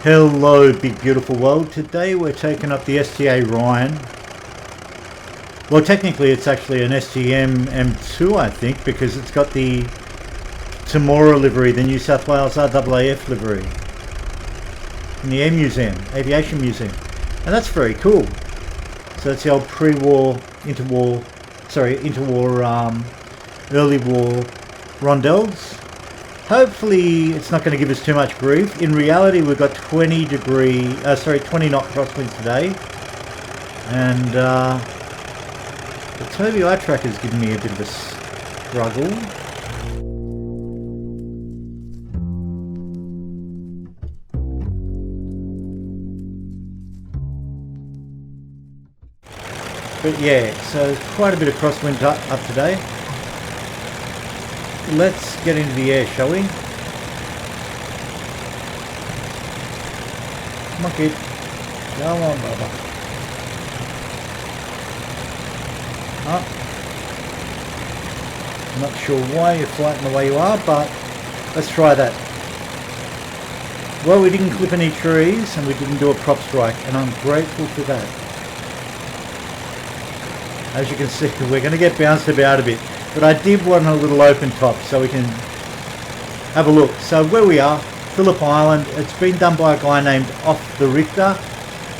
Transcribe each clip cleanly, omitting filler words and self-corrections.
Hello, big beautiful world. Today we're taking up the STA Ryan. Well, technically it's actually an STM M2, I think, because it's got the Temora livery, the New South Wales RAAF livery, in the Air Museum, Aviation Museum, and that's very cool. So it's the old pre-war, interwar, early war rondelles. Hopefully it's not going to give us too much grief. In reality, we've got 20 knot crosswinds today, and the Toby eye tracker has given me a bit of a struggle. But yeah, so quite a bit of crosswind up today. Let's get into the air, shall we? Come on, kid. Go on, Bubba. Oh. I'm not sure why you're flying the way you are, but let's try that. Well, we didn't clip any trees and we didn't do a prop strike, and I'm grateful for that. As you can see, we're going to get bounced about a bit, but I did want a little open top so we can have a look. So where we are, Phillip Island, it's been done by a guy named Off the Richter,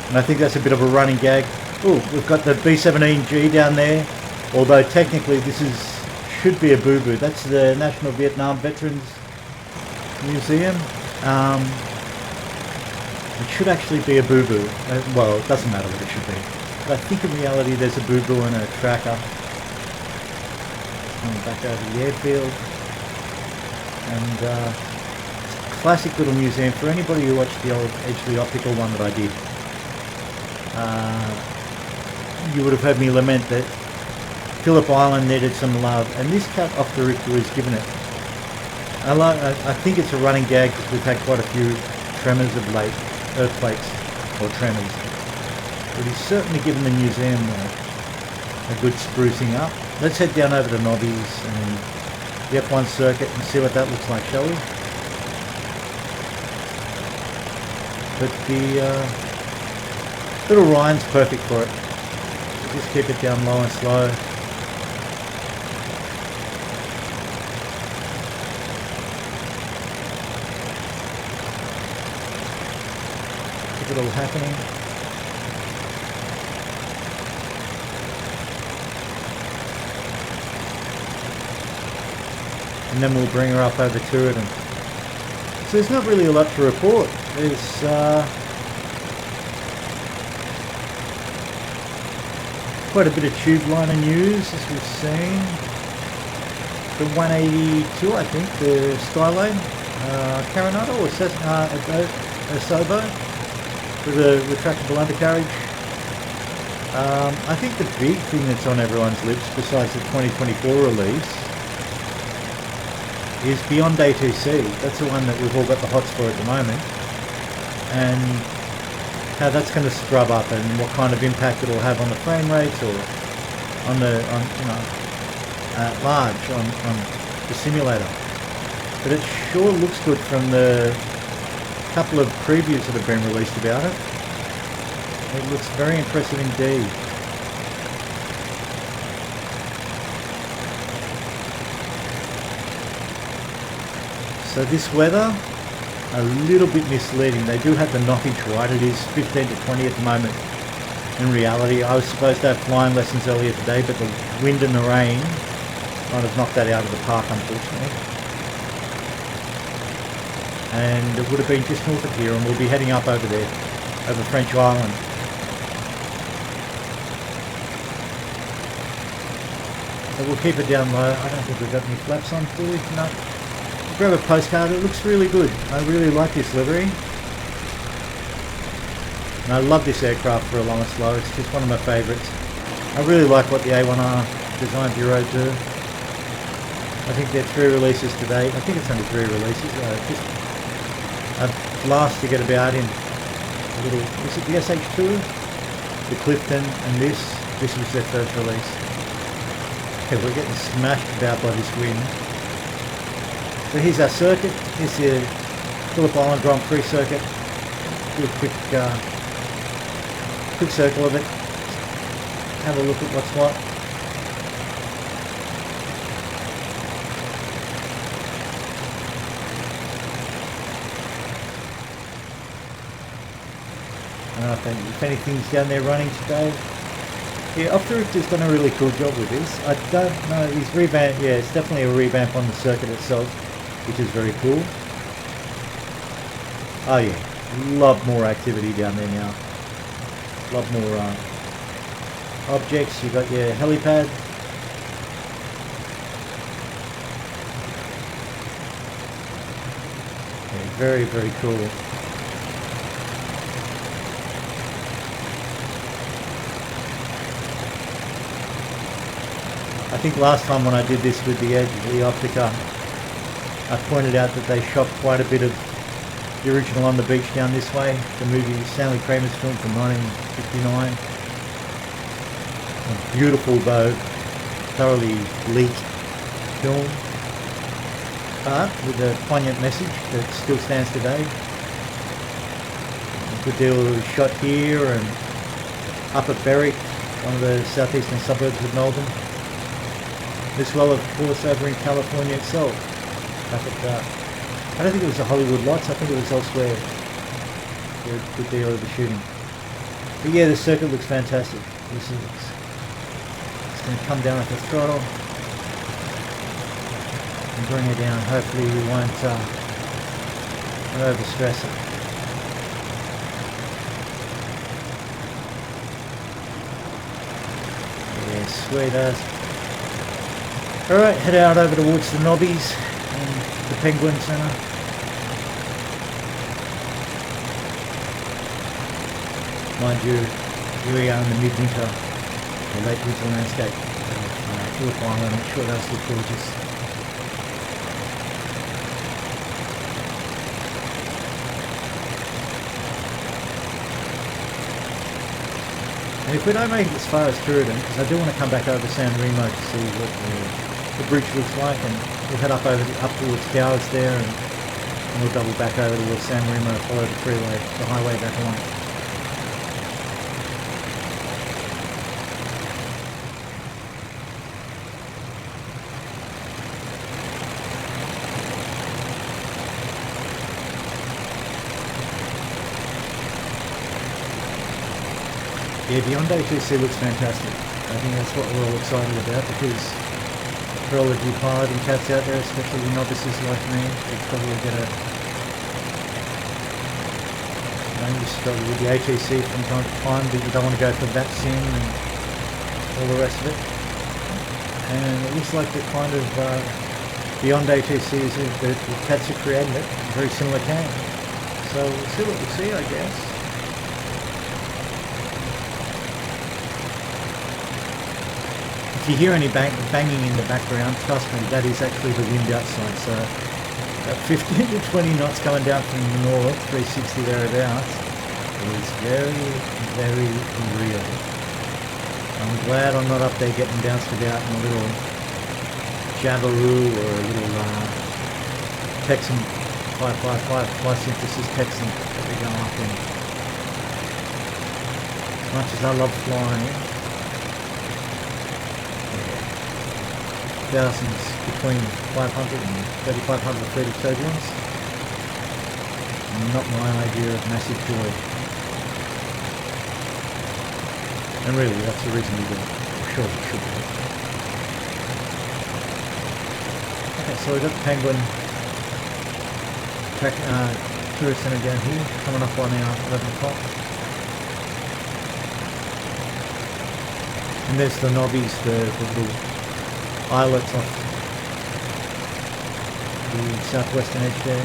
and I think that's a bit of a running gag. Oh, we've got the B-17G down there, although technically this should be a boo-boo. That's the National Vietnam Veterans Museum. It should actually be a boo-boo. Well, it doesn't matter what it should be. But I think in reality there's a boo-boo and a tracker. Back over the airfield. And classic little museum for anybody who watched the old Edgeley Optical one that I did. You would have heard me lament that Phillip Island needed some love, and this cat Off the Richter has given it. I think it's a running gag because we've had quite a few tremors of late, earthquakes or tremors. But he's certainly given the museum a good sprucing up. Let's head down over to Nobby's and the F1 circuit and see what that looks like, shall we? But the little Ryan's perfect for it. Just keep it down low and slow. Keep it all happening. And then we'll bring her up over to it. And so there's not really a lot to report. There's quite a bit of tube liner news, as we've seen. The 182, I think, the Skylane, Carinata or Asobo with a retractable undercarriage. I think the big thing that's on everyone's lips, besides the 2024 release, is Beyond ATC. That's the one that we've all got the hots for at the moment, and how that's going to scrub up and what kind of impact it'll have on the frame rates or on the at large on the simulator. But it sure looks good from the couple of previews that have been released about it. It looks very impressive indeed. So this weather, a little bit misleading. They do have the knockage right. It is 15 to 20 at the moment. In reality, I was supposed to have flying lessons earlier today, but the wind and the rain might have knocked that out of the park, unfortunately. And it would have been just north of here, and we'll be heading up over there, over French Island. So we'll keep it down low. I don't think we've got any flaps on, do we? No. Grab a postcard. It looks really good. I really like this livery, and I love this aircraft for a long and slow. It's just one of my favourites. I really like what the A1R Design Bureau do. I think there are 3 releases today. I think it's only 3 releases. Just a blast to get about in. A little. Is it the SH2, the Clifton, and this? This was their first release. Okay, we're getting smashed about by this wind. So here's our circuit. Here's the Phillip Island Grand Prix circuit. do a quick circle of it. Have a look at what's what. I don't know if anything's down there running today. Yeah, Off the Roof has done a really cool job with this. I don't know, he's revamped, yeah, it's definitely a revamp on the circuit itself, which is very cool. Oh yeah, lot more activity down there now. Lot more objects. You got your helipad. Yeah, very, very cool. I think last time when I did this with the Edge, the Optica, I pointed out that they shot quite a bit of the original On the Beach down this way, the movie Stanley Kramer's film from 1959. A beautiful though, thoroughly bleak film, but with a poignant message that still stands today. A good deal was shot here and up at Berwick, one of the southeastern suburbs of Melbourne. As well, of course, over in California itself. Back at, I don't think it was the Hollywood Lots, I think it was elsewhere. A good deal of the shooting. But yeah, the circuit looks fantastic. This is, it's going to come down at the throttle and bring it down. Hopefully we won't overstress it. Yeah, sweet as. Alright, head out over towards the Nobbies and the Penguin Centre. Mind you, here we are in the midwinter, the late winter landscape of Phillip Island. I'm sure that's look gorgeous. And if we don't make it as far as Tooradin, because I do want to come back over San Remo to see what the bridge looks like, and we'll head up towards Gowers there, and we'll double back over towards San Remo, follow the freeway, the highway back along. Yeah, Beyond ATC looks fantastic. I think that's what we're all excited about, because for all of you piloting cats out there, especially the novices like me, it's probably going to mainly struggle with the ATC from time to time, but you don't want to go for that sim and all the rest of it. And it looks like the kind of Beyond ATC is the cats are creating it, very similar can. So we'll see what we see, I guess. If you hear any banging in the background, trust me, that is actually the wind outside. So at 15 to 20 knots coming down from the north, 360 thereabouts, is very, very real. I'm glad I'm not up there getting bounced about in a little Jabiru or a little Texan 555 high synthesis Texan that we go up in. As much as I love flying, thousands between 500 and 3,530 turbulence. Not my idea of massive joy. And really, that's the reason we do it. I'm sure we should do it. Okay, so we've got the Penguin tourist centre down here, coming up on our 11 o'clock. And there's the Nobbies, the little islets off the southwestern edge there.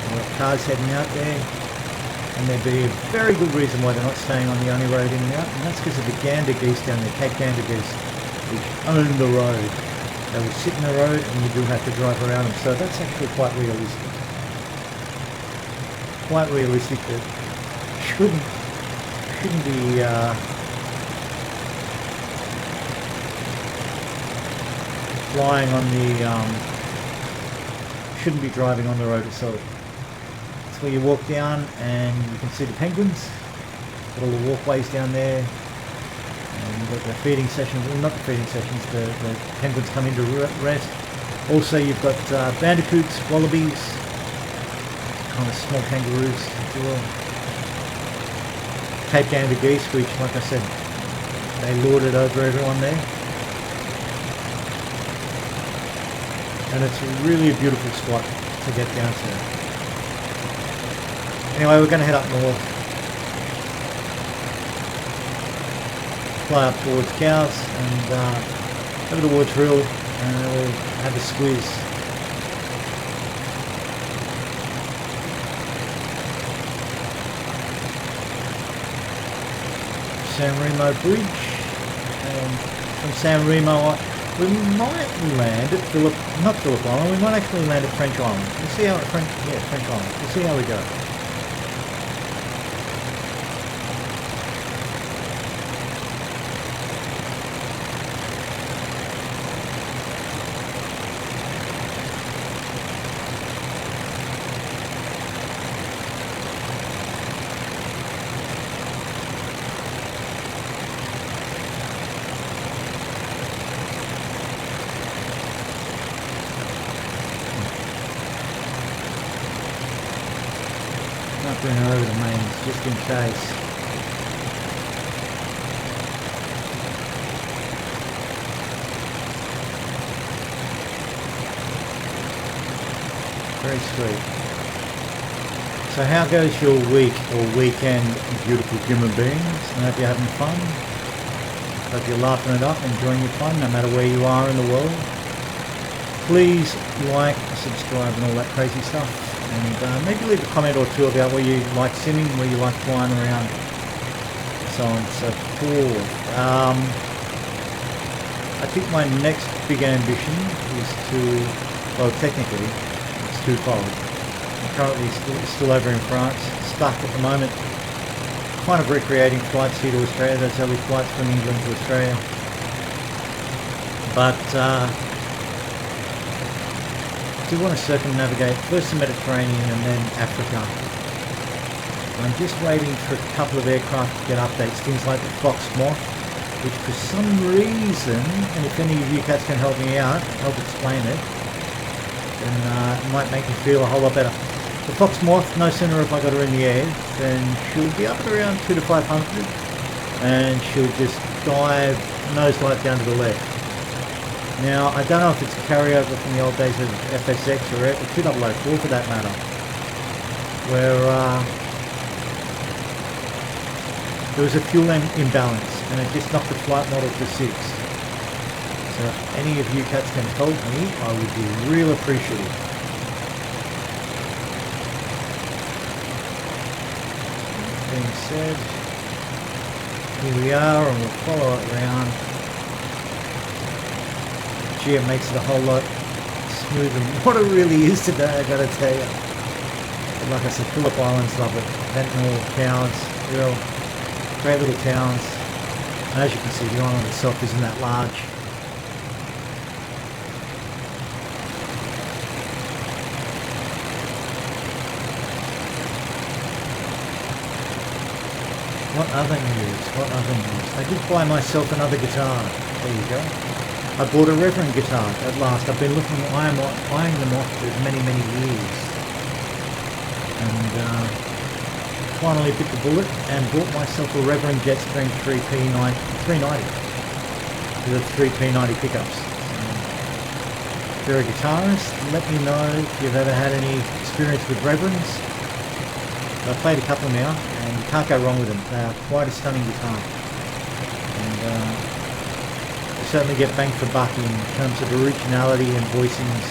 We've got cars heading out there, and there'd be a very good reason why they're not staying on the only road in and out, and that's because of the gander geese down there, Cape gander geese, which own the road. They will sit in the road and you do have to drive around them, so that's actually quite realistic. Quite realistic that shouldn't be flying on the shouldn't be driving on the road itself. That's where you walk down and you can see the penguins. Got all the walkways down there. And you've got the feeding sessions, well not the feeding sessions, the penguins come in to rest. Also you've got bandicoots, wallabies, kind of small kangaroos as well. Cape Gander geese, which like I said, they lord it over everyone there. And it's really a beautiful spot to get down to. Anyway, we're going to head up north. Fly up towards Cows and over towards Rill, and we'll have a squeeze. San Remo Bridge, and from San Remo we might land at not Phillip Island, we might actually land at French Island. We'll see how French Island. We'll see how we go. Bring her over the mains just in case. Very sweet. So how goes your week or weekend, beautiful human beings? I hope you're having fun. Hope you're laughing it up, enjoying your fun no matter where you are in the world. Please like, subscribe and all that crazy stuff. And maybe leave a comment or two about where you like simming, where you like flying around, so on and so forth. I think my next big ambition is to, well technically, it's twofold. I'm currently still over in France, stuck at the moment, kind of recreating flights here to Australia, those early flights from England to Australia. But I do want to circumnavigate first the Mediterranean and then Africa. I'm just waiting for a couple of aircraft to get updates, things like the Fox Moth, which for some reason, and if any of you cats can help me out, help explain it, then it might make me feel a whole lot better. The Fox Moth, no sooner have I got her in the air than she'll be up at around 2 to 500 and she'll just dive nose dive down to the left. Now, I don't know if it's a carryover from the old days of FSX or 2004 for that matter, where there was a fuel imbalance and it just knocked the flight model to 6. So if any of you cats can help me, I would be real appreciative. That being said, here we are and we'll follow it around. Gee, it makes it a whole lot smoother than what it really is today, I gotta tell you. But like I said, Phillip Island's love it. Ventnor, Towns, real great little towns. And as you can see, the island itself isn't that large. What other news? What other news? I did buy myself another guitar. There you go. I bought a Reverend guitar at last. I've been looking, eyeing them off for many years. And finally bit the bullet and bought myself a Reverend Jetstream 390 with a 3P90 pickups. If you're a guitarist, let me know if you've ever had any experience with Reverends. I've played a couple now and you can't go wrong with them. They are quite a stunning guitar. And certainly get bang for buck in terms of originality and voicings,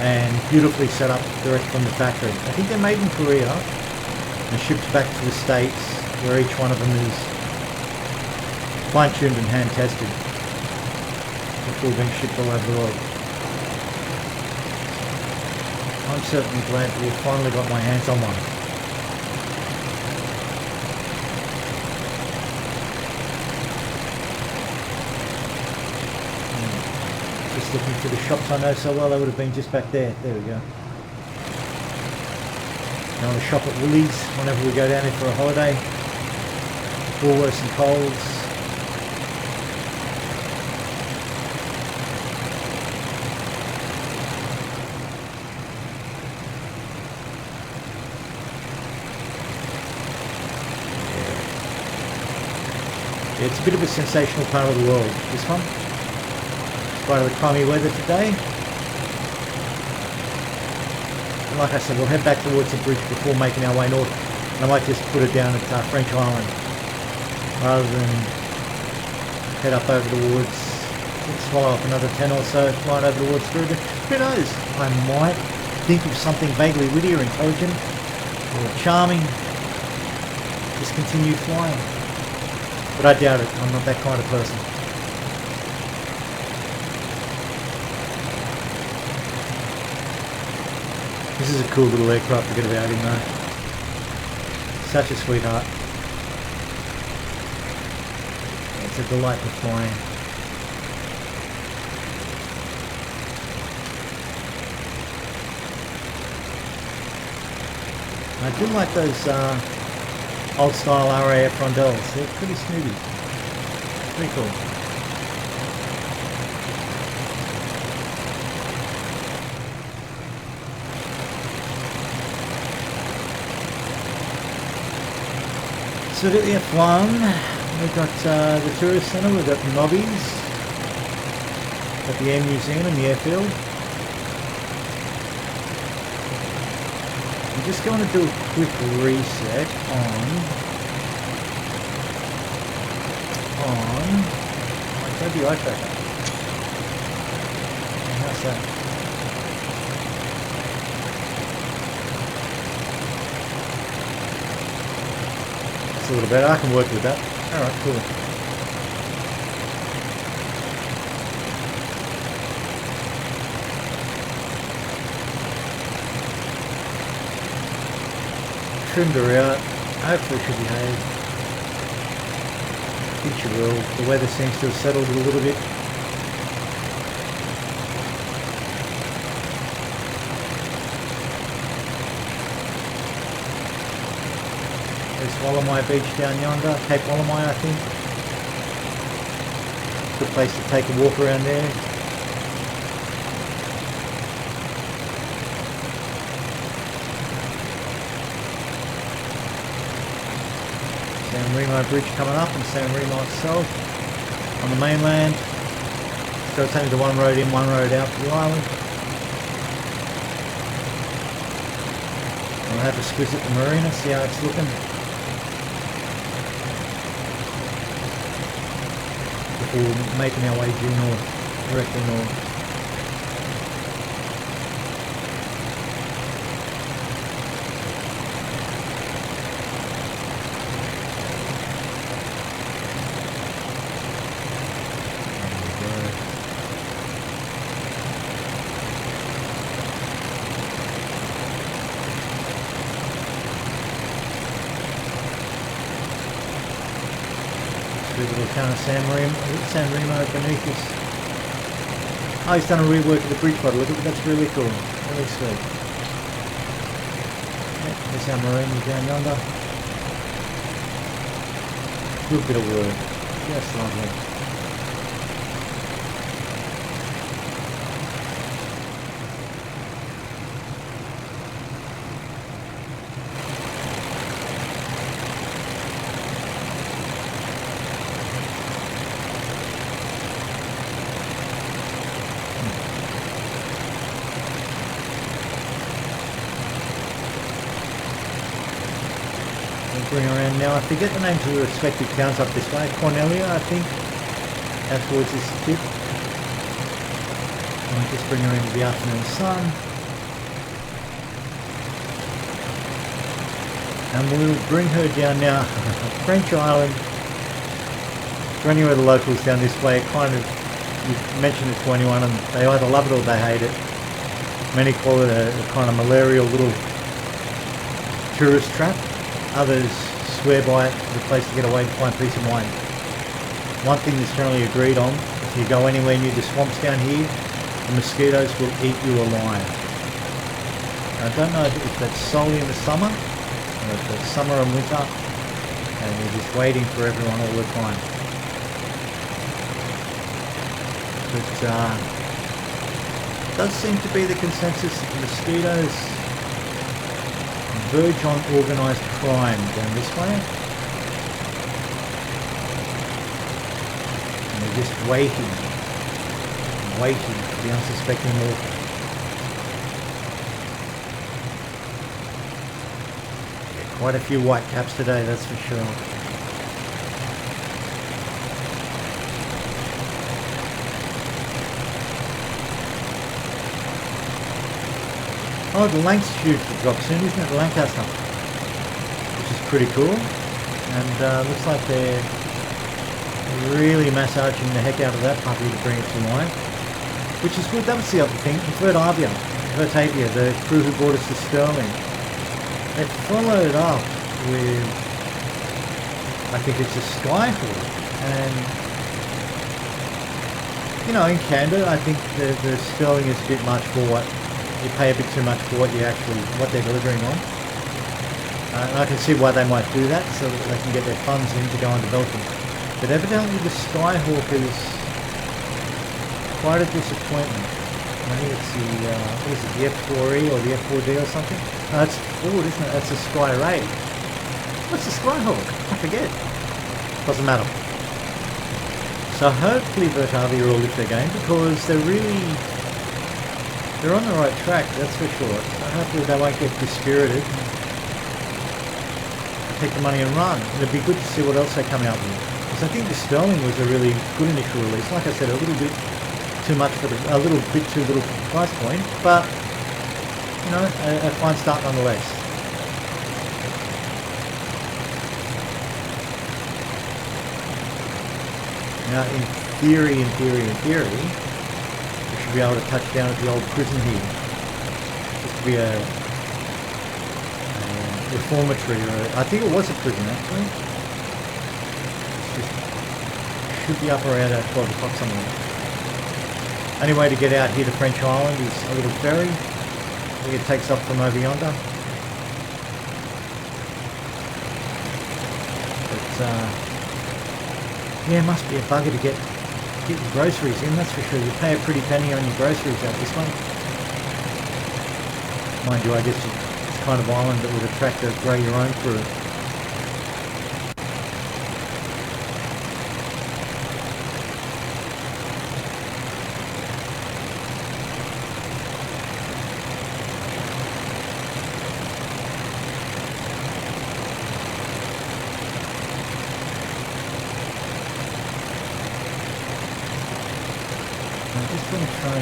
and beautifully set up direct from the factory. I think they're made in Korea and shipped back to the States, where each one of them is fine-tuned and hand-tested before being shipped all over the world. I'm certainly glad that we've finally got my hands on one. Just looking for the shops I know so well. They would have been just back there. There we go. Going to shop at Woolies whenever we go down there for a holiday. Woolworths and Coles. Yeah, it's a bit of a sensational part of the world, this one. Despite the climby weather today. Like I said, we'll head back towards the bridge before making our way north, and I might just put it down at French Island rather than head up over the woods, swallow up another 10 or so, flying over the woods through. But who knows? I might think of something vaguely witty or intelligent or charming. Just continue flying. But I doubt it. I'm not that kind of person. This is a cool little aircraft to get about in though. Such a sweetheart. It's a delight to fly in. I do like those old style RAAF rondelles. They're pretty snooty. Pretty cool. So at the F1, we've got the tourist centre, we've got Nobbies, got the Air Museum and the airfield. I'm just going to do a quick reset on my KPI tracker. How's that? A little better. I can work with that. Alright, cool. Trimmed her out. Hopefully she'll behave. I think she will. The weather seems to have settled a little bit. Wallamai Beach down yonder, Cape Wallamai I think. Good place to take a walk around there. San Remo Bridge coming up and San Remo itself on the mainland. So it's only the one road in, one road out to the island. I'll have a squiz at the marina, see how it's looking. Before making our way due north, directly north. Little town of San Remo beneath us. Oh, he's done a rework of the bridge by the look at it. That's really cool. Really sweet. Yep, there's our marina down yonder. Good bit of work. Just lovely. Bring around now. I forget the names of the respective towns up this way. Cornelia, I think, out towards this tip. I'll just bring her into the afternoon sun. And we'll bring her down now. French Island. For any of the locals down this way, kind of, you mention it to anyone and they either love it or they hate it. Many call it a kind of malarial little tourist trap. Others swear by it as a place to get away and find peace of mind. One thing that's generally agreed on, if you go anywhere near the swamps down here, the mosquitoes will eat you alive. I don't know if that's solely in the summer, or if it's summer and winter, and we're just waiting for everyone all the time. But it does seem to be the consensus that the mosquitoes verge on organised crime down this way. And they're just waiting for the unsuspecting mortal. Quite a few white caps today, that's for sure. Oh, the Lancs tube to drop soon, isn't it? Lancaster, which is pretty cool. And looks like they're really massaging the heck out of that puppy to bring it to life, which is good. That was the other thing. Vertavia, the crew who brought us to Stirling, they followed up with, I think it's a Skyhawk, and you know, in Canada, I think the Sterling is a bit much for what you pay, a bit too much for what they're delivering on. And I can see why they might do that, so that they can get their funds in to go and develop them. But evidently the Skyhawk is quite a disappointment. I think it's the, what is it, the F4E or the F4D or something? No, it's Ford, isn't it? That's the Sky Ray. What's the Skyhawk? I forget. Doesn't matter. So hopefully Vertavia will lift their game, because they're on the right track, that's for sure. So hopefully they won't get dispirited, take the money and run. It'd be good to see what else they come out with. Because I think the Sterling was a really good initial release. Like I said, a little bit too much for a little bit too little for the price point, but you know, a fine start nonetheless. Now, in theory, we should be able to touch down at the old prison here. Just to be a reformatory, or I think it was a prison actually. Should be up around at 12 o'clock somewhere. Only way to get out here to French Island is a little ferry. I think it takes up from over yonder. But yeah, it must be a bugger to get your groceries in, that's for sure. You pay a pretty penny on your groceries out this one. Mind you, I guess it's kind of island that would attract a grow your own crew.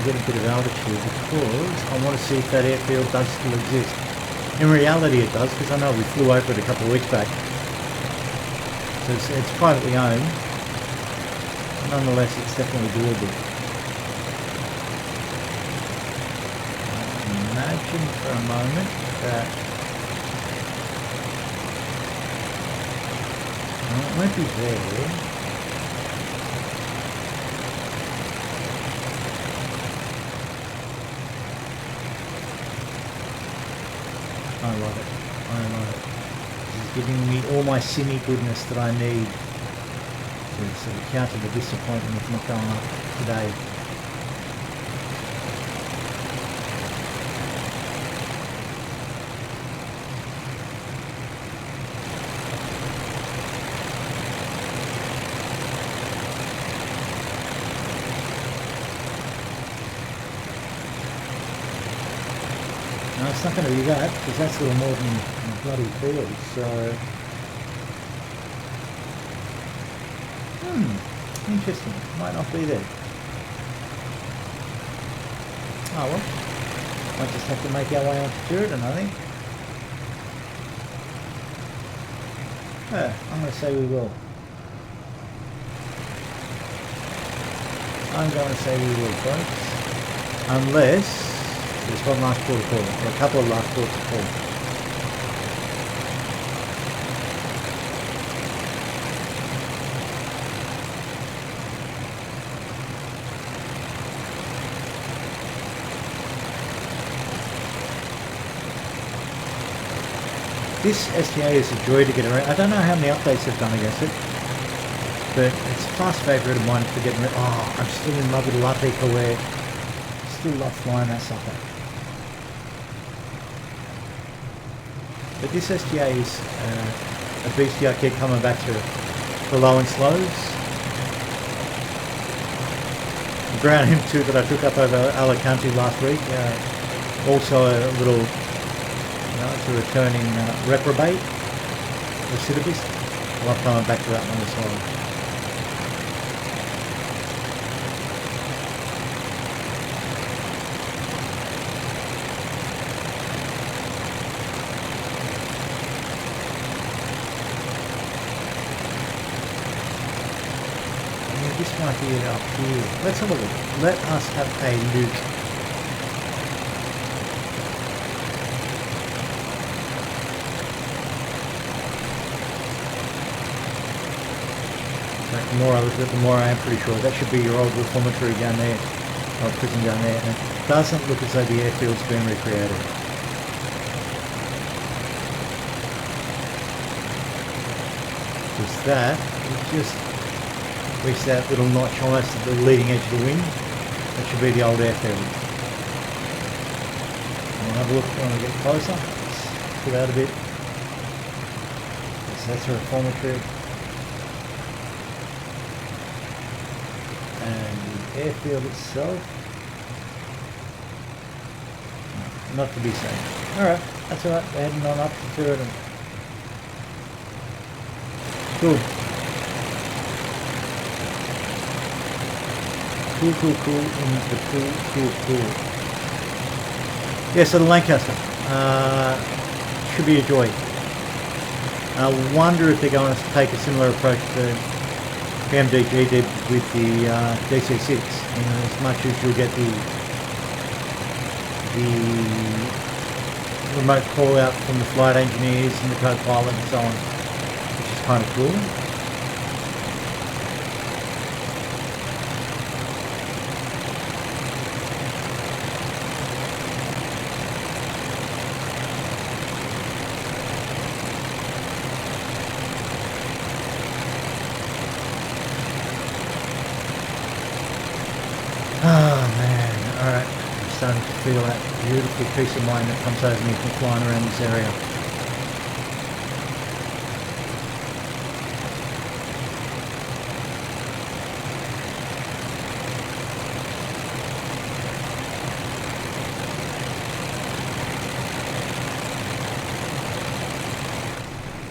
Get a bit of altitude because I want to see if that airfield does still exist. In reality it does, because I know we flew over it a couple of weeks back. So it's privately owned. Nonetheless, it's definitely doable. Imagine for a moment that it won't be there. I love it. This is giving me all my simmy goodness that I need to sort of counter the disappointment of not going up today. No, it's not going to be that, because that's a little more than a bloody field, so... interesting. Might not be there. Oh well. Might just have to make our way onto Sheridan, I think. Yeah, I'm going to say we will. I'm going to say we will, folks. Unless... there's one last port of call, or a couple of last ports of call. This STA is a joy to get around. I don't know how many updates they've done against it, but it's a fast favourite of mine for getting rid. Oh, I'm still in love with Latte Kaware. Still love flying that sucker. But this STA is a beastie I keep coming back to for low and slows. The ground M2 that I took up over Alicante last week, also a little, it's a returning reprobate, recidivist. I love coming back to that one as well. This might be it up here. Let's have a look. Let us have a look. The more I look at it, the more I am pretty sure that should be your old reformatory down there, or prison down there, and it doesn't look as though the airfield's been recreated. Because that is just reach that little notch almost at the leading edge of the wing. That should be the old airfield. We'll have a look when we get closer. Let's put out a bit. So that's a reformatory. And the airfield itself, not to be seen. Alright, that's alright. We're heading on up to Turidan. Cool. Cool. Yeah, so the Lancaster should be a joy. I wonder if they're going to take a similar approach to MDG did with the DC-6. As much as you'll get the remote call out from the flight engineers and the co-pilot and so on, which is kind of cool. Oh man, alright, I'm starting to feel that beautiful peace of mind that comes over me from flying around this area.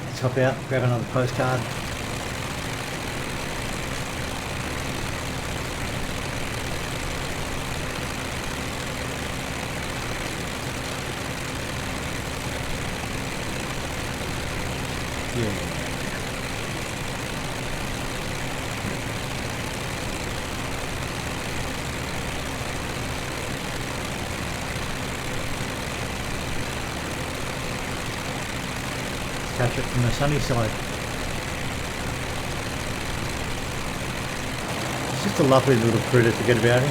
Let's hop out, grab another postcard. Catch it from the sunny side. It's just a lovely little critter to get about in.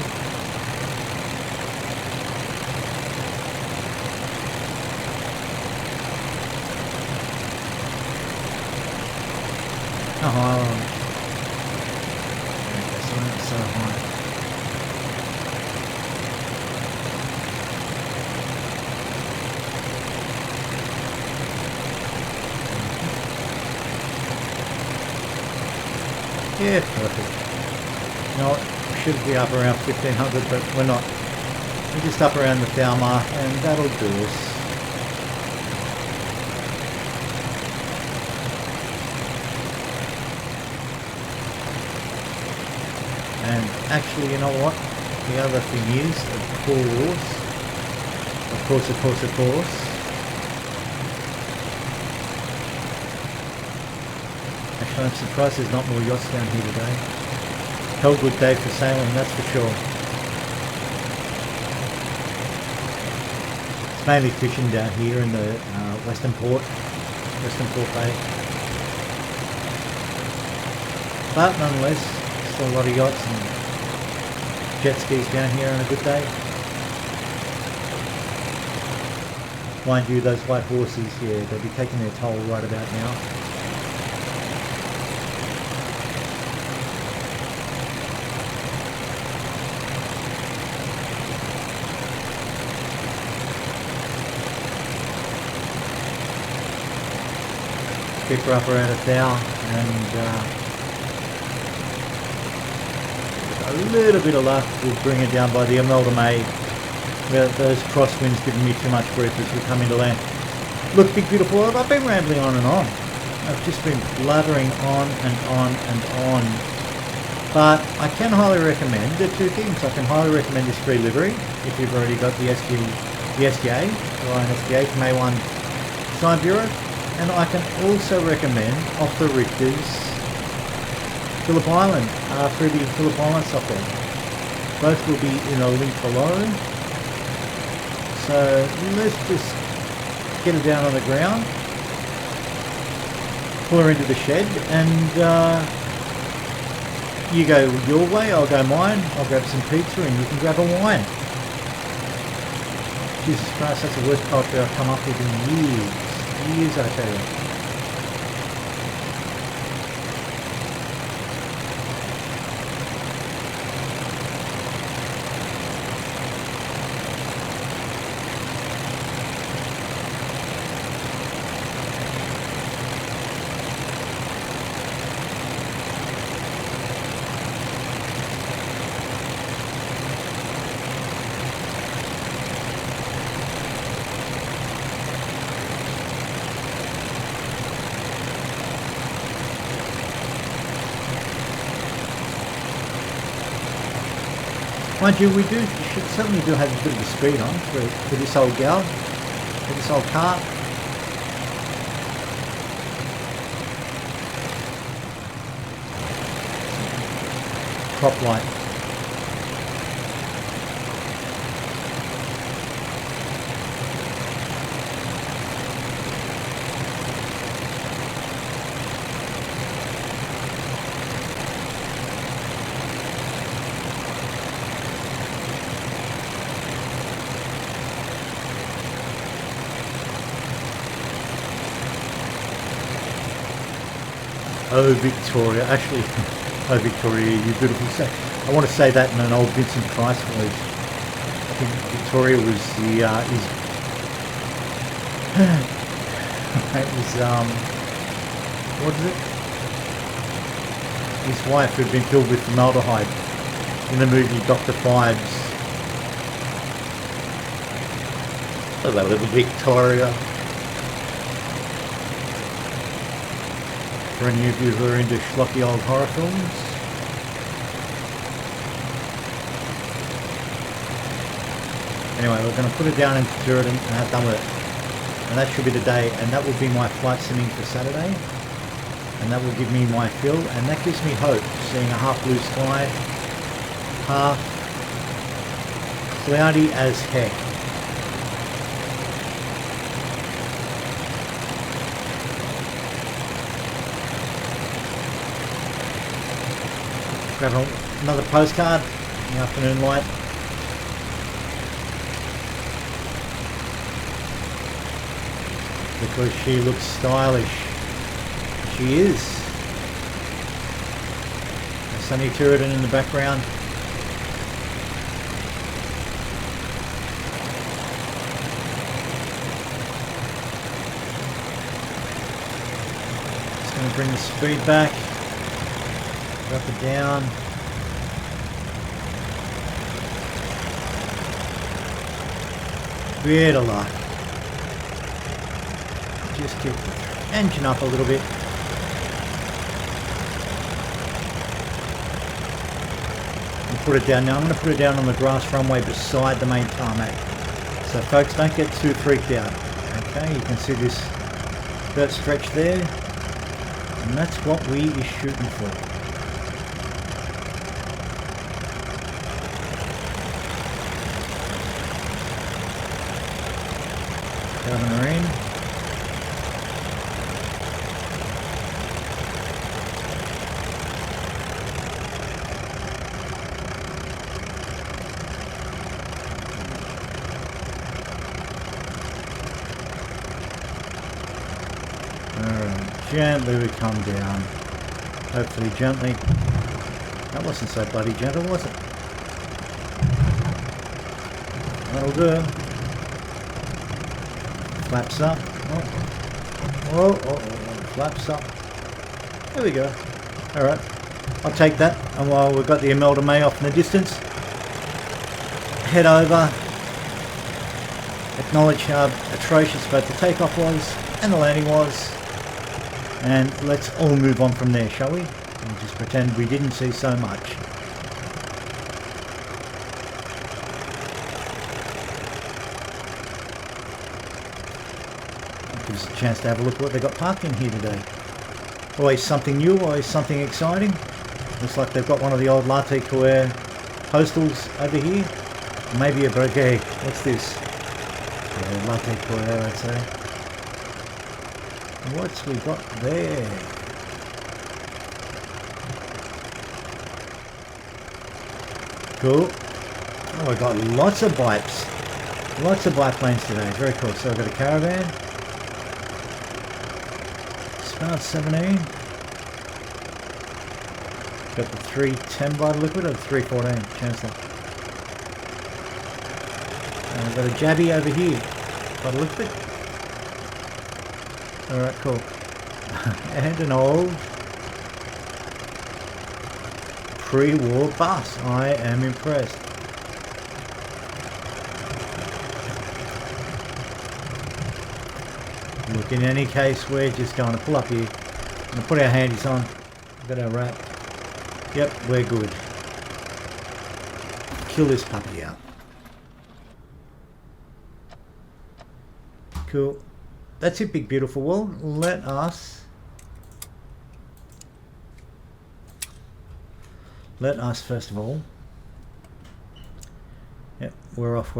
Oh, that's so high. Yeah, perfect. You know what, we should be up around 1500, but we're not. We're just up around the thou mark, and that'll do us. And actually, you know what? The other thing is, of course, actually I'm surprised there's not more yachts down here today. Hell good day for sailing, that's for sure. It's mainly fishing down here in the Western Port Bay. But nonetheless, still a lot of yachts and jet skis down here on a good day. Mind you, those white horses, yeah, they'll be taking their toll right about now. Keep her up around 1,000 and a little bit of luck will bring it down by the amalgamate. Those crosswinds giving me too much grief as we come into land. Look, big beautiful world, I've been rambling on and on. I've just been blathering on and on and on. But I can highly recommend the two things. I can highly recommend this free livery if you've already got the SGA, or an SGA from A1 Design Bureau. And I can also recommend off the Richter's Phillip Island, through the Phillip Island software. Both will be in a link below. So let's just get her down on the ground, pull her into the shed, and you go your way, I'll go mine. I'll grab some pizza and you can grab a wine. Jesus Christ, that's the worst poetry I've come up with in years. Years, I tell you. Mind you, we should certainly do have a bit of a speed on for this old gal, for this old car. Prop light. Oh Victoria, actually, oh Victoria, you beautiful set. I want to say that in an old Vincent Price voice. I think Victoria was the, it was, what is it? His wife who'd been filled with formaldehyde in the movie Dr. Phibes. Hello little Victoria. For any of you who are into schlocky old horror films. Anyway, we're going to put it down into Durban and have done with it. And that should be the day, and that will be my flight simming for Saturday. And that will give me my fill, and that gives me hope, seeing a half blue sky, half cloudy as heck. Grab another postcard in the afternoon light. Because she looks stylish. She is. A sunny turretin in the background. Just going to bring the speed back. Up and down. Bit of luck. Just get the engine up a little bit. And put it down. Now I'm going to put it down on the grass runway beside the main tarmac. So folks, don't get too freaked out. Okay, you can see this dirt stretch there. And that's what we is shooting for. Governor in. Alright, gently we come down. Hopefully gently. That wasn't so bloody gentle, was it? That'll do. Flaps up. Oh, flaps up. There we go. Alright, I'll take that. And while we've got the Imelda May off in the distance, head over, acknowledge how atrocious both the takeoff was and the landing was, and let's all move on from there, shall we? And just pretend we didn't see so much. Gives us a chance to have a look at what they got parked in here today. Always something new, always something exciting. Looks like they've got one of the old latte coeur postals over here. Maybe a brigade. What's this? Yeah, latte coeur, I'd say. What's we got there? Cool. Oh, I got lots of bipes. Lots of biplanes today. Very cool. So I've got a caravan. Smart 17. Got the 310 by the liquid or the 314 Chancellor. And I've got a Jabby over here by the liquid. Alright, cool. And an old pre-war bus. I am impressed. Look, in any case, we're just going to pull up here. I'm going to put our handies on. We've got our wrap. Yep, we're good. Kill this puppy out. Cool. That's it, big beautiful world. Let us first of all. Yep, we're off.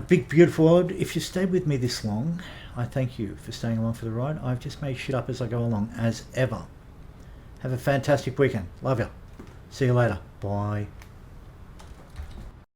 Big beautiful world. If you stayed with me this long, I thank you for staying along for the ride. I've just made shit up as I go along, as ever. Have a fantastic weekend. Love you. See you later. Bye.